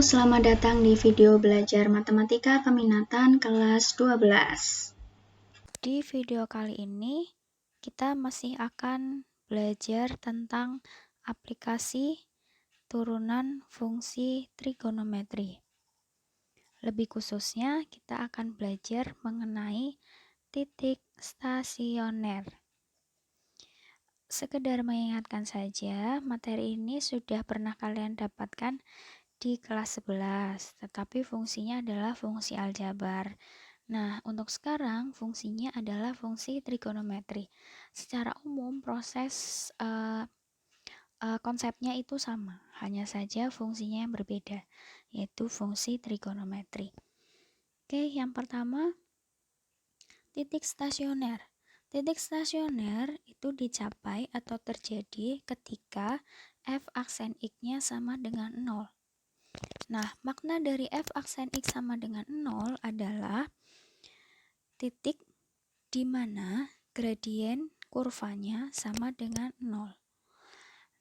selamat datang di video belajar matematika peminatan kelas 12. Di video kali ini, kita masih akan belajar tentang aplikasi turunan fungsi trigonometri. Lebih khususnya, kita akan belajar mengenai titik stasioner. Sekedar mengingatkan saja, materi ini sudah pernah kalian dapatkan di kelas 11, tetapi fungsinya adalah fungsi aljabar. Nah, untuk sekarang fungsinya adalah fungsi trigonometri. Secara umum proses konsepnya itu sama, hanya saja fungsinya yang berbeda, yaitu fungsi trigonometri. Oke, yang pertama, titik stasioner. Titik stasioner itu dicapai atau terjadi ketika f aksen x-nya sama dengan 0. Nah, makna dari f aksen x sama dengan 0 adalah titik di mana gradien kurvanya sama dengan 0.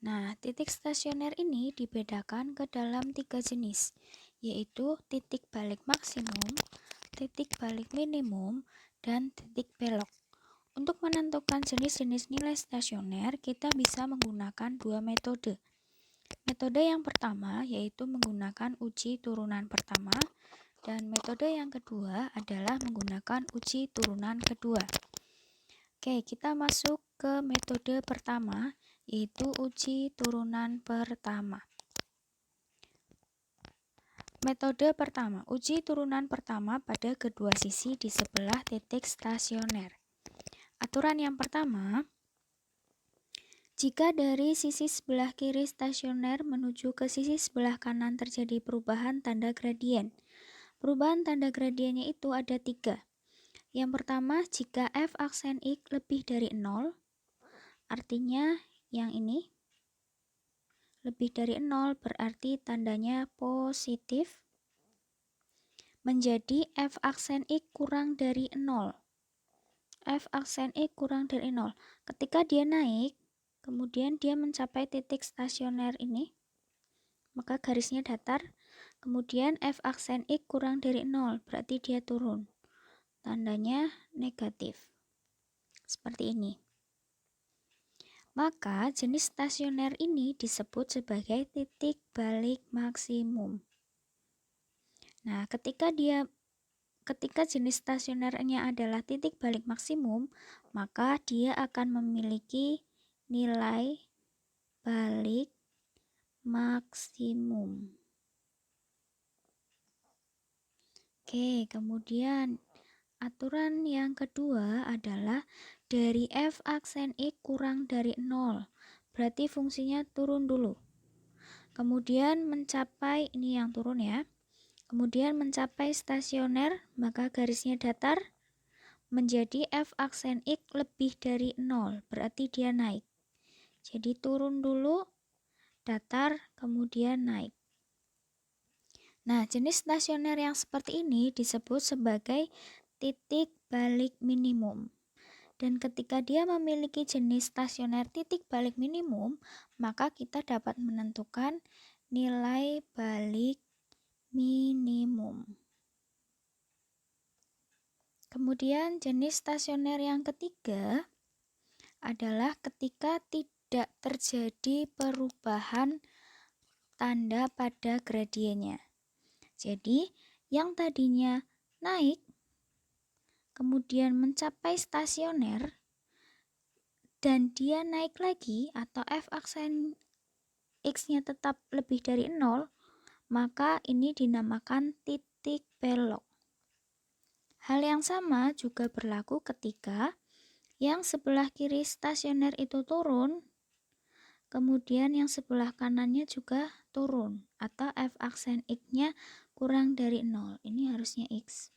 Nah, titik stasioner ini dibedakan ke dalam 3 jenis, yaitu titik balik maksimum, titik balik minimum, dan titik belok. Untuk menentukan jenis-jenis nilai stasioner, kita bisa menggunakan dua metode. Metode yang pertama yaitu menggunakan uji turunan pertama, dan metode yang kedua adalah menggunakan uji turunan kedua. Oke, kita masuk ke metode pertama, yaitu uji turunan pertama. Metode pertama, uji turunan pertama pada kedua sisi di sebelah titik stasioner. Aturan yang pertama, jika dari sisi sebelah kiri stasioner menuju ke sisi sebelah kanan terjadi perubahan tanda gradien. Perubahan tanda gradiennya itu ada 3. Yang pertama, jika f aksen x lebih dari 0, artinya yang ini lebih dari 0 berarti tandanya positif, menjadi f aksen x kurang dari 0. F aksen x kurang dari 0. Ketika dia naik, kemudian dia mencapai titik stasioner ini, maka garisnya datar. Kemudian f aksen x kurang dari 0, berarti dia turun. Tandanya negatif. Seperti ini. Maka jenis stasioner ini disebut sebagai titik balik maksimum. Nah, ketika jenis stasionernya adalah titik balik maksimum, maka dia akan memiliki nilai balik maksimum. Oke, kemudian aturan yang kedua adalah dari f aksen x kurang dari 0. Berarti fungsinya turun dulu. Kemudian mencapai, ini yang turun ya. Kemudian mencapai stasioner, maka garisnya datar, menjadi f aksen x lebih dari 0, berarti dia naik. Jadi turun dulu, datar, kemudian naik. Nah, jenis stasioner yang seperti ini disebut sebagai titik balik minimum. Dan ketika dia memiliki jenis stasioner titik balik minimum, maka kita dapat menentukan nilai balik minimum. Kemudian jenis stasioner yang ketiga adalah ketika tidak terjadi perubahan tanda pada gradiennya. Jadi, yang tadinya naik, kemudian mencapai stasioner, dan dia naik lagi atau f aksen x-nya tetap lebih dari 0, maka ini dinamakan titik belok. Hal yang sama juga berlaku ketika yang sebelah kiri stasioner itu turun, kemudian yang sebelah kanannya juga turun, atau f aksen x-nya kurang dari 0. Ini harusnya x.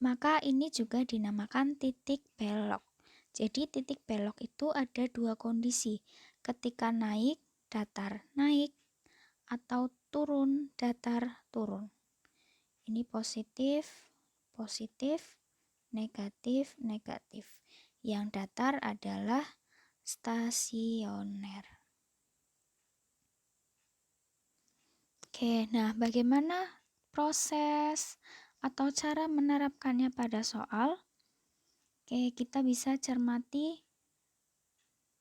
Maka ini juga dinamakan titik belok. Jadi titik belok itu ada dua kondisi. Ketika naik, datar, naik, atau turun, datar, turun. Ini positif, positif, negatif, negatif. Yang datar adalah stasioner. Oke, nah bagaimana proses atau cara menerapkannya pada soal? Oke, kita bisa cermati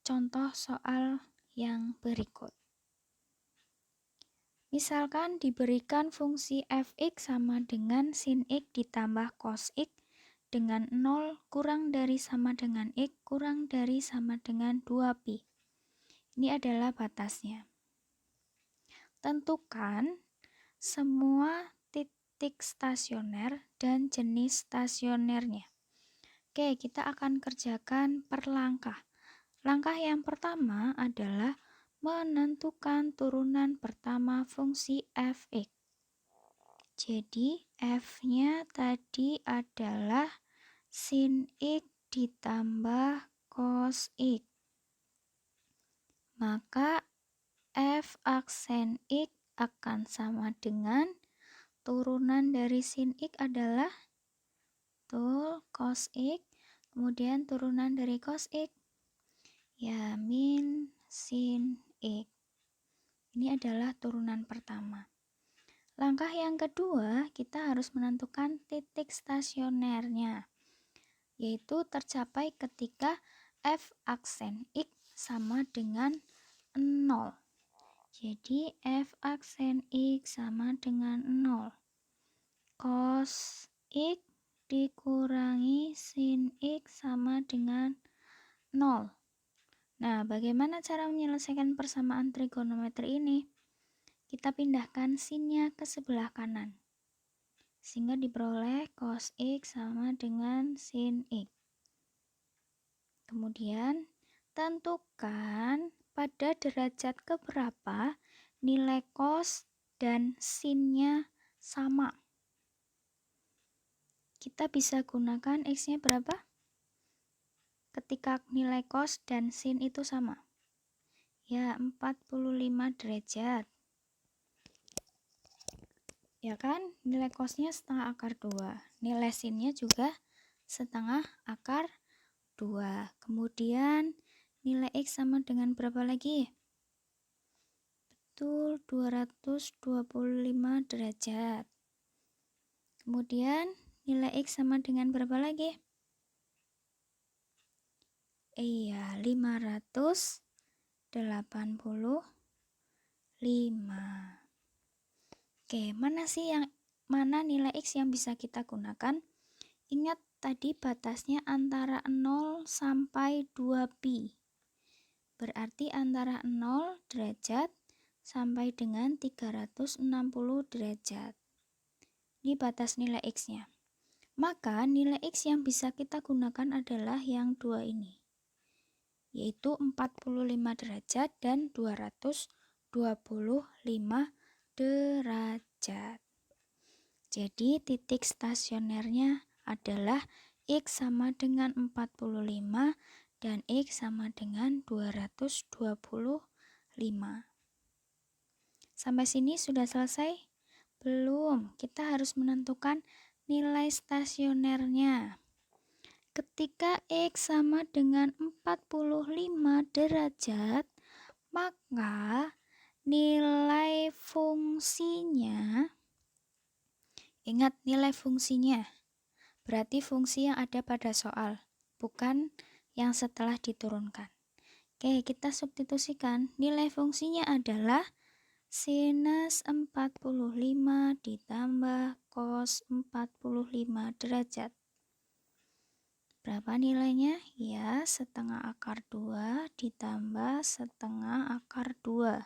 contoh soal yang berikut. Misalkan diberikan fungsi f(x) sama dengan sin x ditambah cos x dengan 0 kurang dari sama dengan x kurang dari sama dengan 2pi. Ini adalah batasnya. Tentukan semua titik stasioner dan jenis stasionernya. Oke, kita akan kerjakan per langkah. Langkah yang pertama adalah menentukan turunan pertama fungsi f(x). Jadi, f-nya tadi adalah sin x ditambah cos x. Maka f aksen x akan sama dengan turunan dari sin x adalah cos x, kemudian turunan dari cos x ya min sin x. Ini adalah turunan pertama. Langkah yang kedua, kita harus menentukan titik stasionernya, yaitu tercapai ketika f aksen x sama dengan 0. Jadi f aksen x sama dengan 0. Cos x dikurangi sin x sama dengan 0. Nah, bagaimana cara menyelesaikan persamaan trigonometri ini? Kita pindahkan sinnya ke sebelah kanan, sehingga diperoleh cos x sama dengan sin x. Kemudian, tentukan pada derajat keberapa nilai cos dan sinnya sama. Kita bisa gunakan x-nya berapa? Ketika nilai cos dan sin itu sama. Ya, 45 derajat. Ya kan, nilai cosnya setengah akar 2. Nilai sinnya juga setengah akar 2. Kemudian nilai x sama dengan berapa lagi? Betul, 225 derajat. Kemudian nilai x sama dengan berapa lagi? Iya, 585. Oke, mana nilai x yang bisa kita gunakan? Ingat tadi batasnya antara 0 sampai 2pi. Berarti antara 0 derajat sampai dengan 360 derajat. Ini batas nilai x-nya. Maka nilai x yang bisa kita gunakan adalah yang dua ini, yaitu 45 derajat dan 225 derajat. Jadi titik stasionernya adalah x sama dengan 45 dan x sama dengan 225. Sampai sini sudah selesai? Belum, kita harus menentukan nilai stasionernya. Ketika x sama dengan 45 derajat, maka nilai fungsinya, ingat nilai fungsinya, berarti fungsi yang ada pada soal, bukan yang setelah diturunkan. Oke, kita substitusikan. Nilai fungsinya adalah sinus 45 ditambah cos 45 derajat. Berapa nilainya? Ya, setengah akar 2 ditambah setengah akar 2.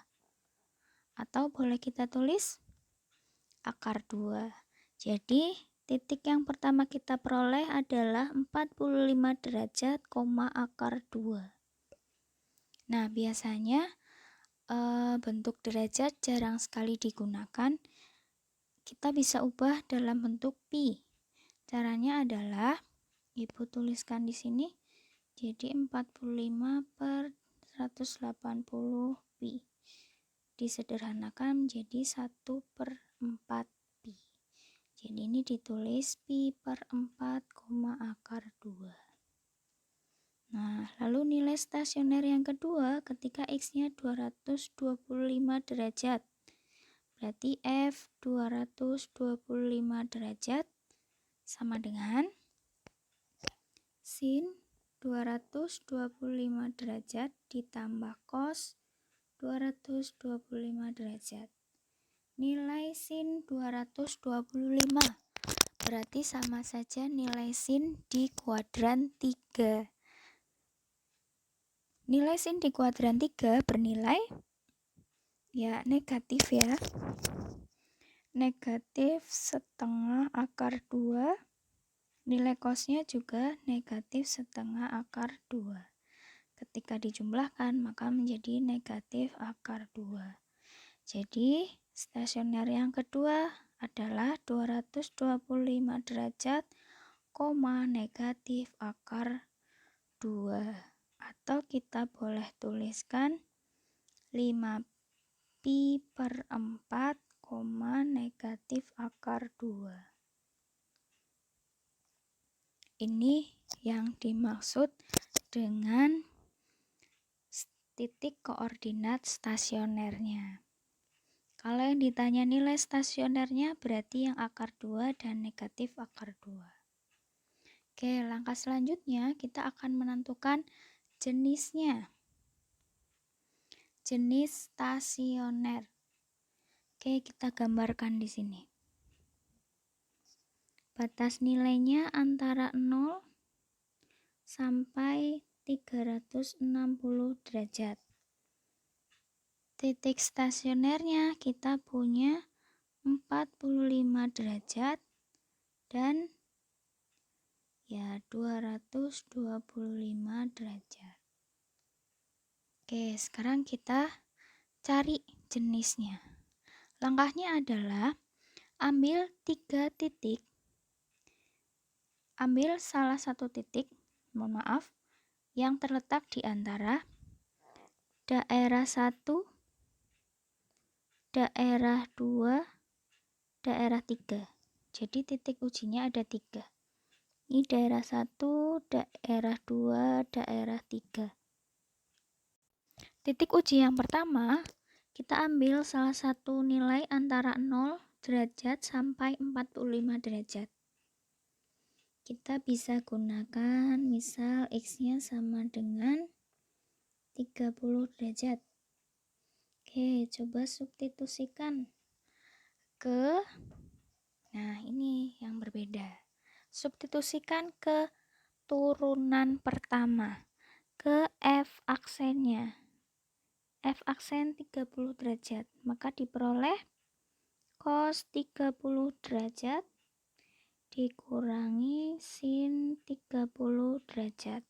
Atau boleh kita tulis akar 2. Jadi, titik yang pertama kita peroleh adalah 45 derajat, akar 2. Nah, biasanya bentuk derajat jarang sekali digunakan. Kita bisa ubah dalam bentuk pi. Caranya adalah Ibu tuliskan di sini. Jadi 45 per 180 pi. Disederhanakan menjadi 1 per 4 pi. Jadi ini ditulis pi per 4, akar 2. Nah, lalu nilai stasioner yang kedua ketika x-nya 225 derajat. Berarti F 225 derajat sama dengan sin 225 derajat ditambah cos 225 derajat. Nilai sin 225 berarti sama saja nilai sin di kuadran 3. Nilai sin di kuadran 3 bernilai ya negatif ya. Negatif setengah akar 2. Nilai cosnya juga negatif setengah akar 2. Ketika dijumlahkan maka menjadi negatif akar 2. Jadi stasioner yang kedua adalah 225 derajat, negatif akar 2. Atau kita boleh tuliskan 5pi per 4, negatif akar 2. Ini yang dimaksud dengan titik koordinat stasionernya. Kalau yang ditanya nilai stasionernya berarti yang akar 2 dan negatif akar 2. Oke, langkah selanjutnya kita akan menentukan jenisnya. Jenis stasioner. Oke, kita gambarkan di sini. Batas nilainya antara 0 sampai 360 derajat. Titik stasionernya kita punya 45 derajat dan ya 225 derajat. Oke, sekarang kita cari jenisnya. Langkahnya adalah ambil 3 titik. Ambil salah satu titik, yang terletak di antara daerah 1, daerah 2, daerah 3. Jadi titik ujinya ada 3. Ini daerah 1, daerah 2, daerah 3. Titik uji yang pertama, kita ambil salah satu nilai antara 0 derajat sampai 45 derajat. Kita bisa gunakan misal X-nya sama dengan 30 derajat. Oke, coba substitusikan ke, nah ini yang berbeda. Substitusikan ke turunan pertama, ke F aksennya. F aksen 30 derajat, maka diperoleh cos 30 derajat dikurangi sin 30 derajat.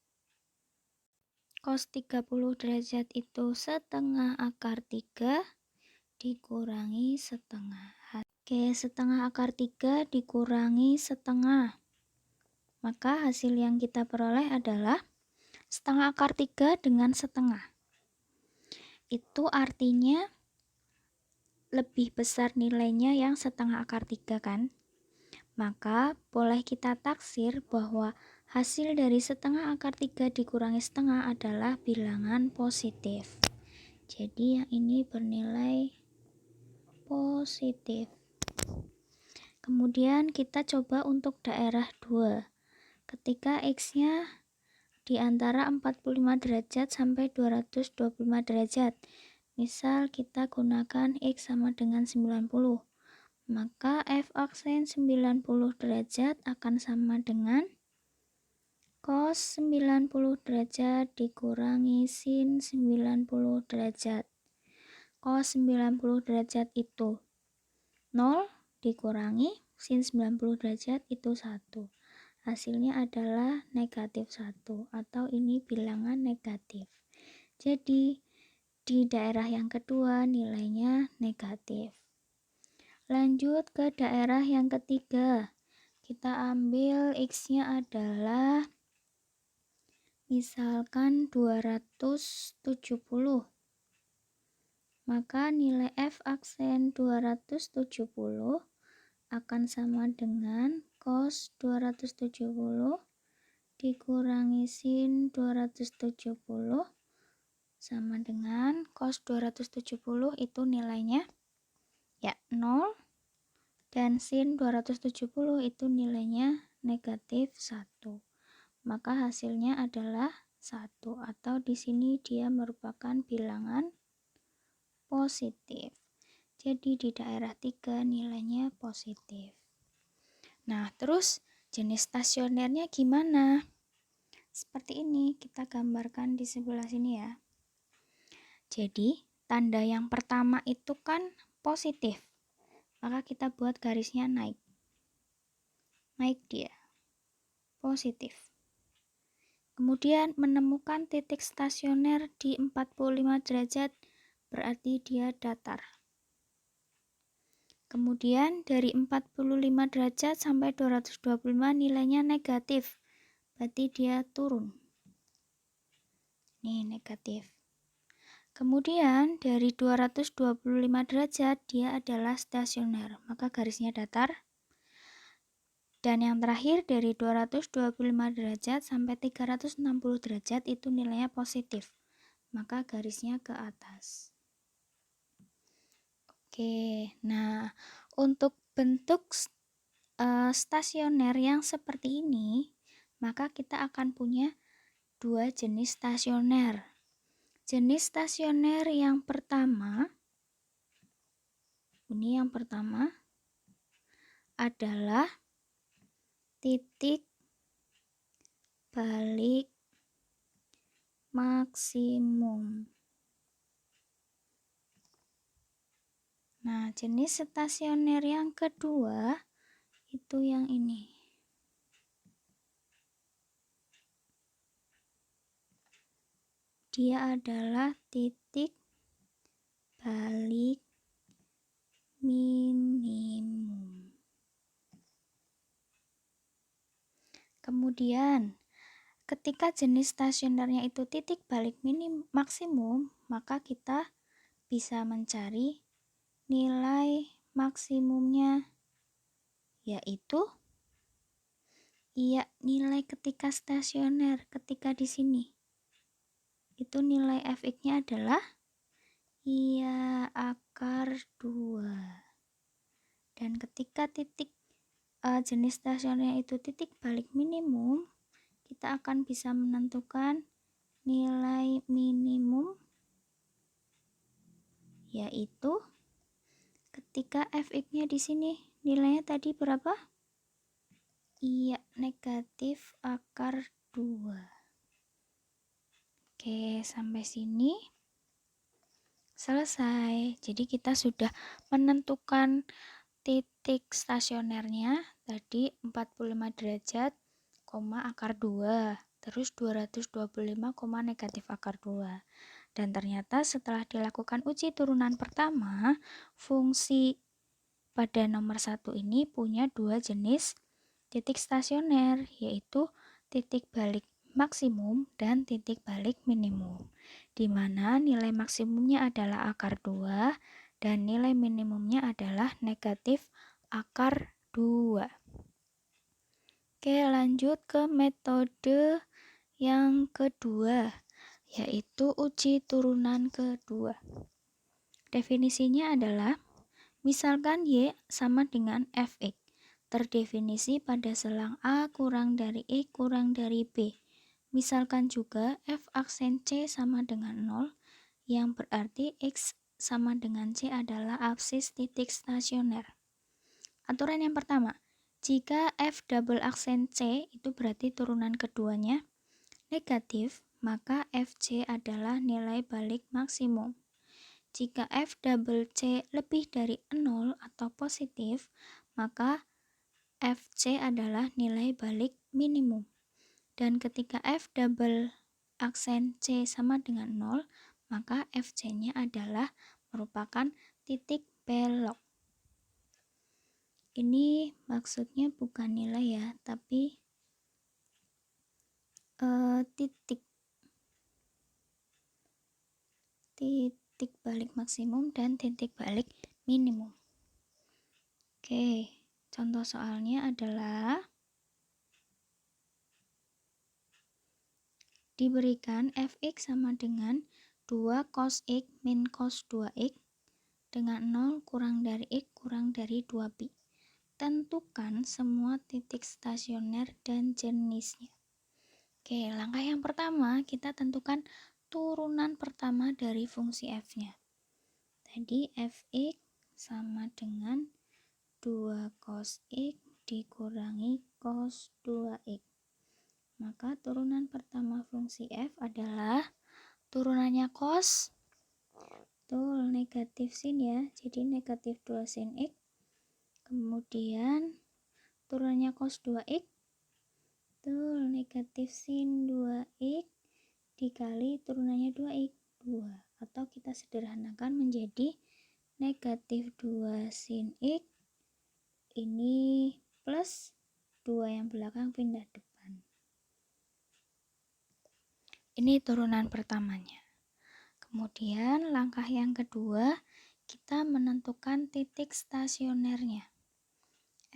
Cos 30 derajat itu setengah akar 3 dikurangi setengah. Oke, setengah akar 3 dikurangi setengah. Maka hasil yang kita peroleh adalah setengah akar 3 dengan setengah. Itu artinya lebih besar nilainya yang setengah akar 3 kan? Maka boleh kita taksir bahwa hasil dari setengah akar 3 dikurangi setengah adalah bilangan positif. Jadi yang ini bernilai positif. Kemudian kita coba untuk daerah 2. Ketika X-nya di antara 45 derajat sampai 225 derajat. Misal kita gunakan X sama dengan 90. Maka F aksen 90 derajat akan sama dengan cos 90 derajat dikurangi sin 90 derajat. Cos 90 derajat itu 0 dikurangi sin 90 derajat itu 1. Hasilnya adalah negatif 1 atau ini bilangan negatif. Jadi di daerah yang kedua nilainya negatif. Lanjut ke daerah yang ketiga. Kita ambil X-nya adalah misalkan 270. Maka nilai F aksen 270 akan sama dengan cos 270 dikurangi sin 270 sama dengan cos 270 itu nilainya Ya, 0 dan sin 270 itu nilainya negatif 1. Maka hasilnya adalah 1 atau di sini dia merupakan bilangan positif. Jadi di daerah 3 nilainya positif. Nah, terus jenis stasionernya gimana? Seperti ini kita gambarkan di sebelah sini ya. Jadi, tanda yang pertama itu kan positif. Maka kita buat garisnya naik. Naik dia. Positif. Kemudian menemukan titik stasioner di 45 derajat berarti dia datar. Kemudian dari 45 derajat sampai 225 nilainya negatif. Berarti dia turun. Ini negatif. Kemudian dari 225 derajat dia adalah stasioner. Maka garisnya datar. Dan yang terakhir dari 225 derajat sampai 360 derajat itu nilainya positif. Maka garisnya ke atas. Oke, nah untuk bentuk stasioner yang seperti ini, maka kita akan punya dua jenis stasioner. Jenis stasioner yang pertama, ini yang pertama adalah titik balik maksimum. Nah, jenis stasioner yang kedua itu yang ini. Dia adalah titik balik minimum. Kemudian, ketika jenis stasionernya itu titik balik maksimum, maka kita bisa mencari nilai maksimumnya, yaitu nilai ketika stasioner, ketika di sini. Itu nilai fx-nya adalah akar 2. Dan ketika titik jenis stasioner itu titik balik minimum, kita akan bisa menentukan nilai minimum, yaitu ketika fx-nya di sini nilainya tadi berapa? Negatif akar 2. Oke, sampai sini selesai. Jadi kita sudah menentukan titik stasionernya tadi 45 derajat, akar 2, terus 225, negatif akar 2. Dan ternyata setelah dilakukan uji turunan pertama, fungsi pada nomor 1 ini punya dua jenis titik stasioner, yaitu titik balik maksimum dan titik balik minimum, di mana nilai maksimumnya adalah akar 2 dan nilai minimumnya adalah negatif akar 2. Oke, lanjut ke metode yang kedua, yaitu uji turunan kedua. Definisinya adalah, misalkan Y sama dengan Fx, terdefinisi pada selang A kurang dari E kurang dari B. Misalkan juga F aksen C sama dengan 0, yang berarti X sama dengan C adalah absis titik stasioner. Aturan yang pertama, jika F double aksen C itu berarti turunan keduanya negatif, maka FC adalah nilai balik maksimum. Jika F double C lebih dari 0 atau positif, maka FC adalah nilai balik minimum. Dan ketika F double aksen C sama dengan 0, maka FC-nya adalah merupakan titik belok. Ini maksudnya bukan nilai ya, tapi titik balik maksimum dan titik balik minimum. Oke, contoh soalnya adalah diberikan fx sama dengan 2 cos x min cos 2x dengan 0 kurang dari X kurang dari 2pi. Tentukan semua titik stasioner dan jenisnya. Oke, langkah yang pertama kita tentukan turunan pertama dari fungsi f-nya. Tadi fx sama dengan 2 cos x dikurangi cos 2x. Maka turunan pertama fungsi f adalah turunannya cos, betul, negatif sin ya, jadi negatif 2 sin x. Kemudian turunannya cos 2x, betul, negatif sin 2x dikali turunannya 2x, 2. Atau kita sederhanakan menjadi negatif 2 sin x, ini plus 2 yang belakang pindah depan. Ini turunan pertamanya. Kemudian langkah yang kedua, kita menentukan titik stasionernya.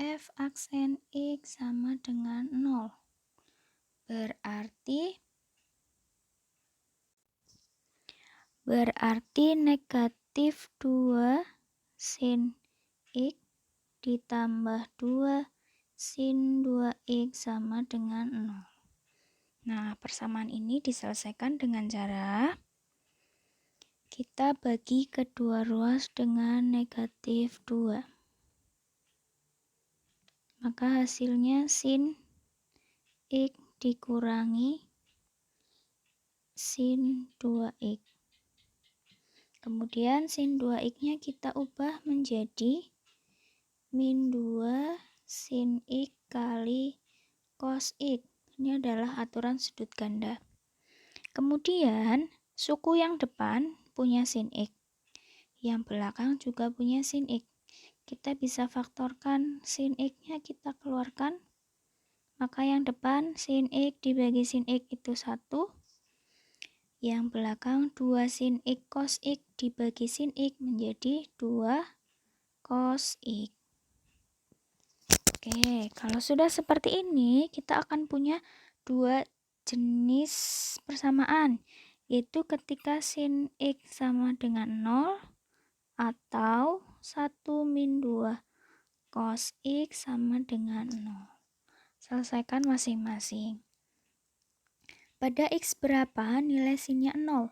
F aksen X sama dengan 0. Berarti negatif 2 sin X ditambah 2 sin 2X sama dengan 0. Nah, persamaan ini diselesaikan dengan cara kita bagi kedua ruas dengan negatif 2. Maka hasilnya sin X dikurangi sin 2X. Kemudian sin 2X-nya kita ubah menjadi min 2 sin X kali cos X. Ini adalah aturan sudut ganda. Kemudian suku yang depan punya sin X, yang belakang juga punya sin X. Kita bisa faktorkan sin X-nya, kita keluarkan. Maka yang depan sin X dibagi sin X itu 1. Yang belakang 2 sin X cos X dibagi sin X menjadi 2 cos X. Oke, kalau sudah seperti ini, kita akan punya 2 jenis persamaan, yaitu ketika sin X sama dengan 0 atau 1 min 2 cos X sama dengan 0. Selesaikan masing-masing. Pada X berapa nilai sinnya 0?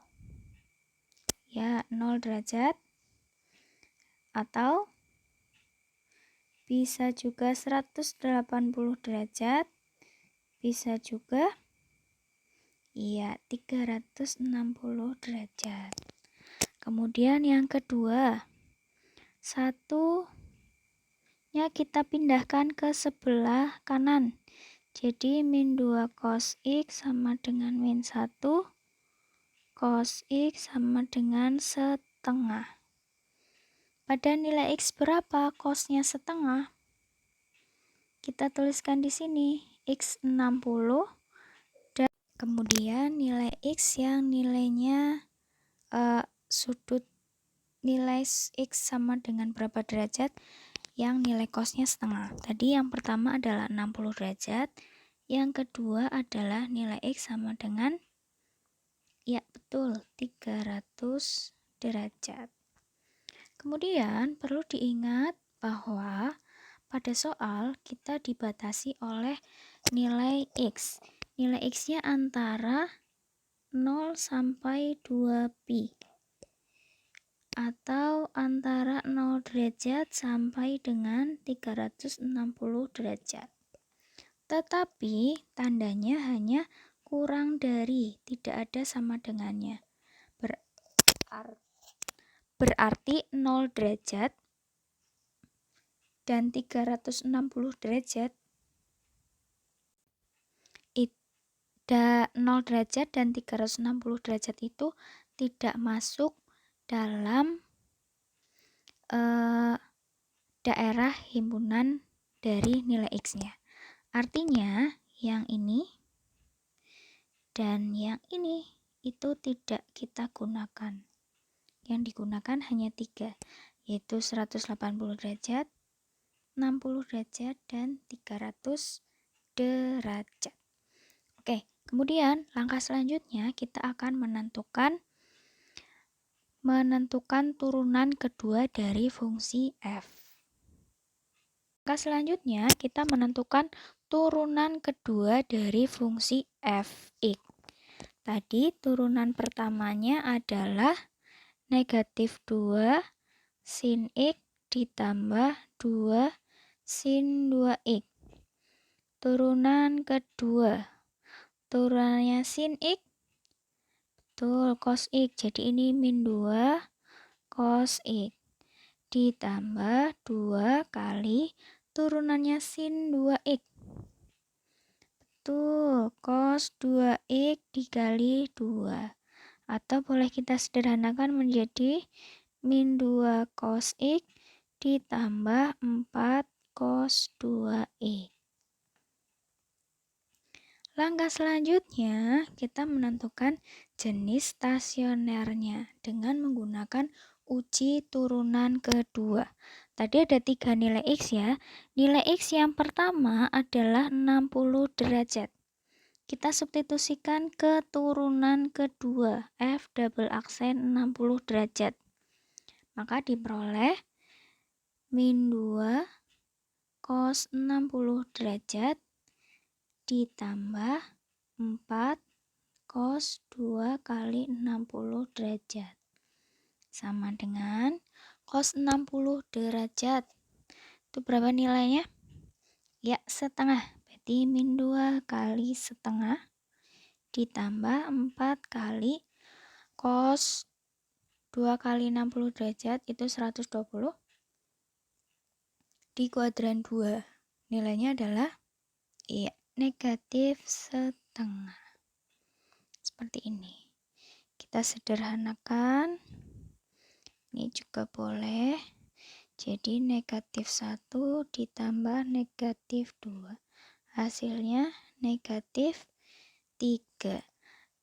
Ya, 0 derajat. Atau bisa juga 180 derajat. Bisa juga 360 derajat. Kemudian yang kedua, satunya kita pindahkan ke sebelah kanan. Jadi min 2 cos X sama dengan min 1 cos X sama dengan setengah. Pada nilai X berapa cosnya setengah? Kita tuliskan di sini X 60 dan kemudian nilai X yang nilainya sudut nilai X sama dengan berapa derajat yang nilai cosnya setengah. Tadi yang pertama adalah 60 derajat, yang kedua adalah nilai X sama dengan, ya betul, 300 derajat. Kemudian perlu diingat bahwa pada soal kita dibatasi oleh nilai X. Nilai X-nya antara 0 sampai 2pi atau antara 0 derajat sampai dengan 360 derajat. Tetapi tandanya hanya kurang dari, tidak ada sama dengannya. Berarti 0 derajat dan 360 derajat 0 derajat dan 360 derajat itu tidak masuk dalam daerah himpunan dari nilai X-nya. Artinya yang ini dan yang ini itu tidak kita gunakan. Yang digunakan hanya 3, yaitu 180 derajat, 60 derajat, dan 300 derajat. Oke, kemudian langkah selanjutnya kita akan menentukan menentukan turunan kedua dari fungsi f. Maka selanjutnya kita menentukan turunan kedua dari fungsi f(x). Tadi turunan pertamanya adalah negatif 2 sin x ditambah 2 sin 2x. Turunan kedua, turunannya sin x, betul, cos x. Jadi ini min 2 cos x ditambah 2 kali turunannya sin 2x. Betul, cos 2x dikali 2. Atau boleh kita sederhanakan menjadi min 2 cos x ditambah 4 cos 2x. Langkah selanjutnya, kita menentukan jenis stasionernya dengan menggunakan uji turunan kedua. Tadi ada 3 nilai x ya. Nilai x yang pertama adalah 60 derajat. Kita substitusikan ke turunan kedua, f double aksen 60 derajat. Maka diperoleh min 2 cos 60 derajat ditambah 4 cos 2 kali 60 derajat. Sama dengan cos 60 derajat. Itu berapa nilainya? Ya, setengah. Berarti min 2 kali setengah ditambah 4 kali cos 2 kali 60 derajat itu 120 di kuadran 2. Nilainya adalah negatif setengah. Seperti ini. Kita sederhanakan. Ini juga boleh. Jadi negatif 1 ditambah negatif 2. Hasilnya negatif 3.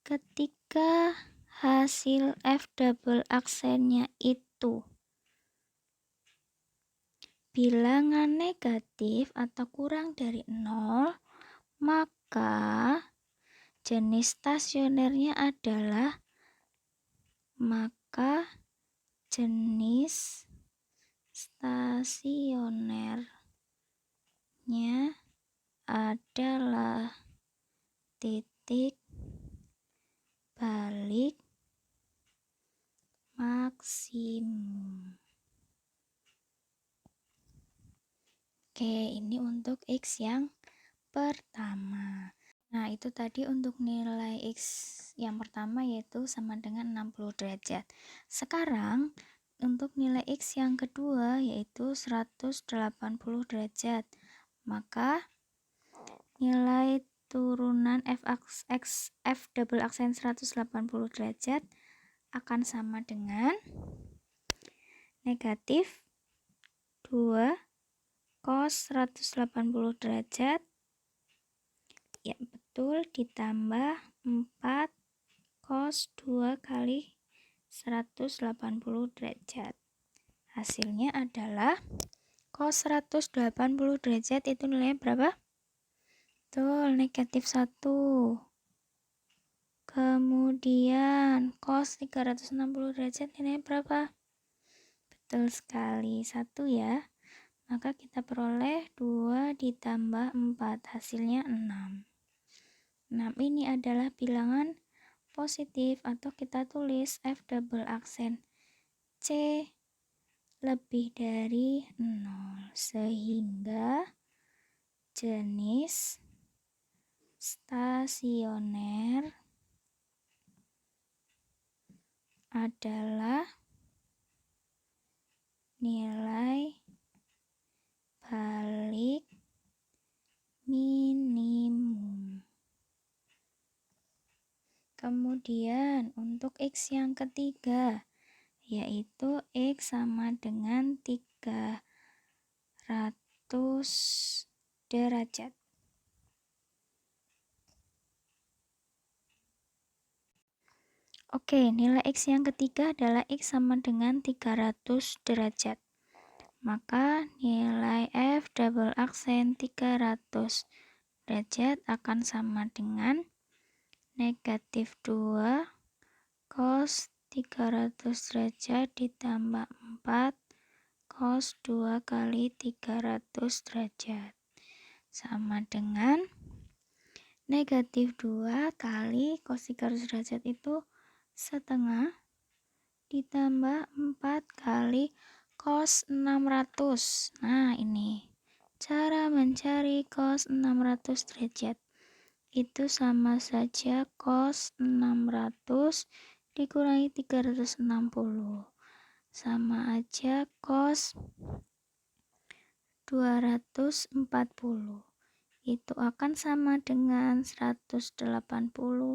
Ketika hasil f double aksennya itu bilangan negatif atau kurang dari 0, maka jenis stasionernya adalah titik balik maksimum. Oke, ini untuk x yang pertama. Nah, itu tadi untuk nilai x yang pertama yaitu sama dengan 60 derajat. Sekarang untuk nilai x yang kedua yaitu 180 derajat. Maka nilai turunan f double aksen 180 derajat akan sama dengan negatif 2 cos 180 derajat, ya betul, ditambah 4 cos 2 kali 180 derajat. Hasilnya adalah cos 180 derajat itu nilainya berapa? Betul, negatif 1. Kemudian cos 360 derajat nilainya berapa? Betul sekali, 1 ya. Maka kita peroleh 2 ditambah 4, hasilnya 6. 6 ini adalah bilangan positif atau kita tulis f double aksen C lebih dari 0. Sehingga jenis stasioner adalah nilai balik minimum. Kemudian untuk x yang ketiga yaitu x sama dengan 300 derajat. Oke, nilai x yang ketiga adalah x sama dengan 300 derajat. Maka nilai f double aksen 300 derajat akan sama dengan negatif 2 cos 300 derajat ditambah 4 cos 2 kali 300 derajat. Sama dengan negatif 2 kali cos 300 derajat itu setengah ditambah 4 kali cos 600. Nah, ini cara mencari cos 600 derajat. Itu sama saja cos 600 dikurangi 360. Sama aja cos 240. Itu akan sama dengan 180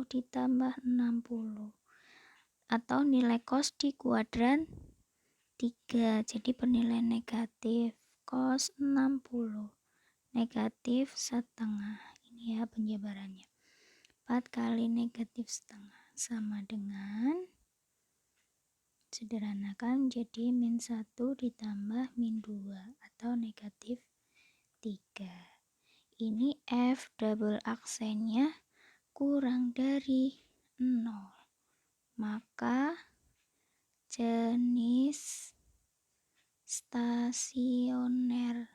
ditambah 60. Atau nilai cos di kuadran 3, jadi bernilai negatif. Cos 60 negatif setengah. Ini ya penjabarannya. 4 kali negatif setengah sama dengan, sederhanakan jadi min 1 ditambah min 2 atau negatif 3. Ini F double aksennya kurang dari 0. Maka jenis stasionernya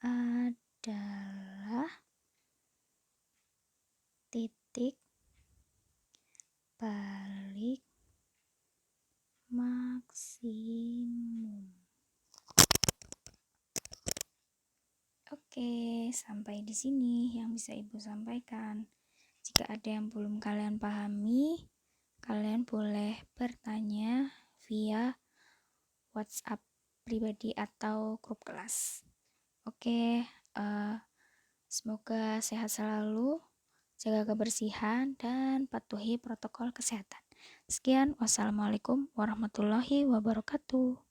adalah titik balik maksimum. Oke, sampai di sini yang bisa Ibu sampaikan. Jika ada yang belum kalian pahami, kalian boleh bertanya via WhatsApp pribadi atau grup kelas. Oke, semoga sehat selalu, jaga kebersihan, dan patuhi protokol kesehatan. Sekian, wassalamualaikum warahmatullahi wabarakatuh.